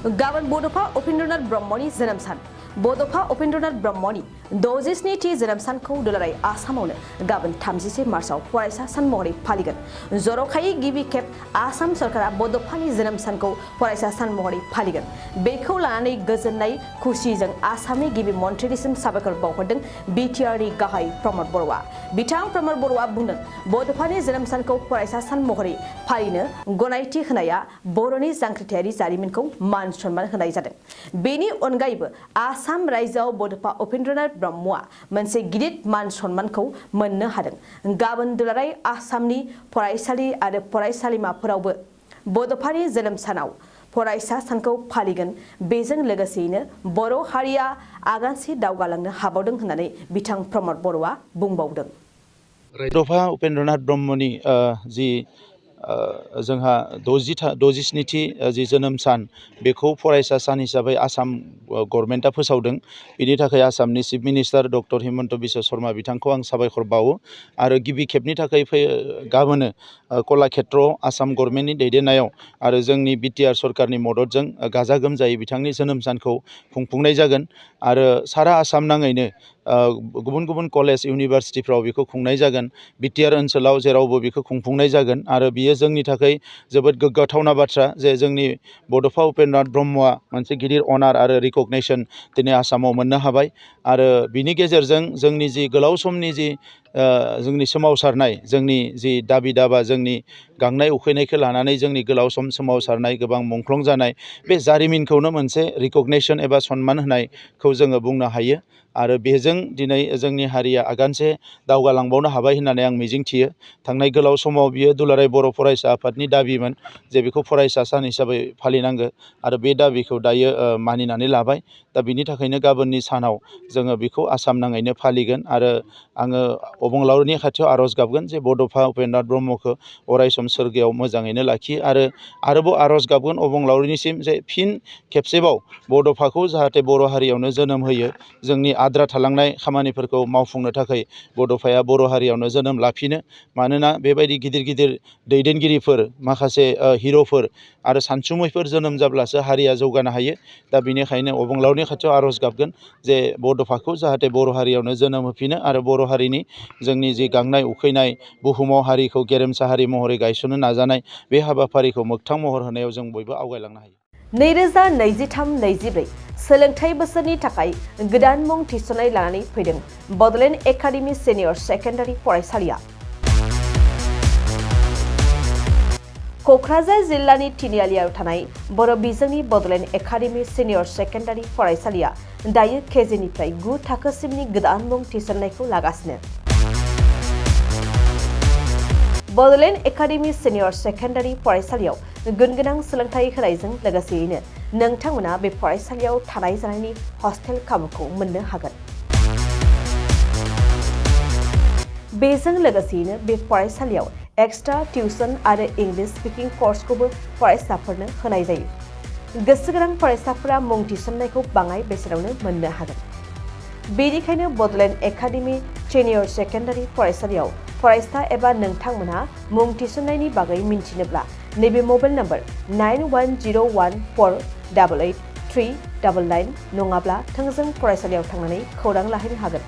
गाबोन बड'फा उपेन्द्रनाथ ब्रह्मनि जोनोम सान बड'फा उपेन्द्रनाथ ब्रह्मनि 67थि जोनोम सानखौ दुलाराय आसामावनो गाबोन 31 मार्चआव फरायसा सान महरै फालिगोन। जर'खायै गिबि खेब आसाम सरकारा बड'फानि जोनोम सानखौ फरायसा सान महरै फालिगोन। बेखौ लानानै गोजोननाय खुसिजों आसामनि गिबि मन्थ्रिनिसिम साबायखर बावहरदों बिटिआरनि गाहाय प्रमद बर'आ। बिथां प्रमद बर'आ बुंदों, बड'फानि जोनोम सानखौ फरायसा सान महरै फालिनो गनायथि होनाया बर'नि जांख्रिथायारि जारिमिनखौ मान सन्मान होनाय जादों। बेनि अनगायैबो आसाम रायजोआव बड'फा उपेन्द्रनाथ ब्रह्मआ मोनसे गिदिर मान सन्मानखौ मोननो हादों। गाबोन दुलाराय आसामनि फरायसालि आरो फरायसालिमाफोरावबो बड'फानि जोनोम सानाव फरायसा सानखौ फालिगोन। बेजों लोगोसेयैनो बर' हारिया आगानसे दावगालांनो हाबावदों होननानै बिथां प्रमद बर'आ बुंबावदों। बड'फा उपेन्द्रनाथ ब्रह्मनि जि जोंहा 67थि जि जोनोम सान बेखौ फरायसा सान हिसाबै आसाम गभर्नमेन्टआ फोसावदों। बिनि थाखाय आसामनि chief minister doctor Himanta Biswa Sharma बिथांखौ आं साबायखर बावो आरो गिबि खेबनि थाखाय गाबोनो कलाक्षेत्रआव आसाम गभर्नमेन्टनि दैदेननायाव आरो जोंनि बिटिआर सरकारनि मददजों गाजा गोमजायै बिथांनि जोनोम सानखौ खुंफुंनाय जागोन आरो सारा आसाम नाङैनो गुबुन गुबुन कलेज इउनिभारसिटिफ्राव बेखौ खुंनाय जागोन। बिटिआर ओनसोलाव जेरावबो बेखौ खुंफुंनाय जागोन आरो बियो जोंनि थाखाय जोबोद गोग्गाथावना बाथ्रा जे जोंनि बड'फा उपेन्द्रनाथ ब्रह्मआ मोनसे गिदिर अनार आरो रिकगनेसन दिनै आसामाव मोननो हाबाय आरो बिनि गेजेरजों जोंनि जि गोलाव समनि जि जोंनि सोमावसारनाय, जोंनि जि दाबि दाबा, जोंनि गांनाय उखैनायखौ लानानै जोंनि गोलाव सम सोमावसारनाय, गोबां मुंख्लं जानाय, बे जारिमिनखौनो मोनसे रिकगनेसन एबा सन्मान होनायखौ जोङो बुंनो हायो आरो बेजों दिनै जोंनि हारिया आगानसे दावगालांबावनो हाबाय होननानै आं मिजिंथियो। थांनाय गोलाव समाव बियो दुलाराय बर' फरायसा आफादनि दाबिमोन जे बेखौ फरायसा सान हिसाबै फालिनांगो आरो बे दाबिखौ दायो मानिनानै लाबाय। दा बिनि थाखायनो गाबोननि सानाव जोङो बेखौ आसाम नाङैनो फालिगोन आरो आङो अबंलावरिनि खाथियाव आर'ज गाबगोन जे बड'फा उपेन्द्रनाथ ब्रह्मखौ अरायसम सोरगोआव मोजाङैनो लाखियो आरो आरोबाव आर'ज गाबगोन अबंलावरिनिसिम जे फिन खेबसेबाव बड'फाखौ जाहाथे बर' हारियावनो जोनोम होयो, जोंनि आद्रा थालांनाय खामानिफोरखौ मावफुंनो थाखाय बड'फाया बर' हारियावनो जोनोम लाफिनो। मानोना बेबायदि गिदिर गिदिर दैदेनगिरिफोर, माखासे हिर'फोर आरो सानसुमैफोर जोनोम जाब्लासो हारिया जौगानो हायो। दा बेनिखायनो अबंलावरिनि खाथियाव आर'ज गाबगोन जे बड'फाखौ जाहाथे बर' हारियावनो जोनोम होफिनो आरो बर' हारिनि जोंनि जि गांनाय उखैनाय, बुहुमाव हारिखौ गेरेमसा हारि महरै गायसननो नाजानाय, बे हाबाफारिखौ मोगथां महर होनायाव जों बयबो आवगायलांनो हायो। 2023-24 सोलोंथाइ बोसोरनि थाखाय गोदान मुं थिसननाय लानानै फैदों बड'लेण्ड एकाडेमि सिनियर सेकेन्डारि फरायसालिया। क'क्राझार जिल्लानि तिनिआलियाव थानाय बर' बिजोंनि बड'लेण्ड एकाडेमि सिनियर सेकेन्डारि फरायसालिया दायो केजिनिफ्राय 9 थाखोसिमनि गोदान मुं थिसननायखौ लागासिनो। बड'लेण्ड एकाडेमि सिनियर सेकेन्डारि फरायसालियाव गुनगोनां सोलोंथाइ होनायजों लोगोसेयैनो नोंथांमोना बे फरायसालियाव थानाय जानायनि हस्टेल खाबुखौ मोननो हागोन। बेजों लोगोसेयैनो बे फरायसालियाव एक्सट्रा टिउसन आरो इंलिश स्पिकिं कर्सखौबो फरायसाफोरनो होनाय जायो। गोसो गोनां फरायसाफोरा मुं थिसननायखौ बाङाय बेसेनावनो मोननो हागोन। बेनिखायनो बड'लेण्ड एकाडेमि सिनियर सेकेन्डारि फरायसालियाव फरायसा एबा नोंथांमोनहा मुं थिसननायनि बागै मिन्थिनोब्ला नैबे मबाइल नम्बर 9101488399 नङाब्ला थोंजों फरायसालियाव थांनानै खौरां लाहैनो हागोन।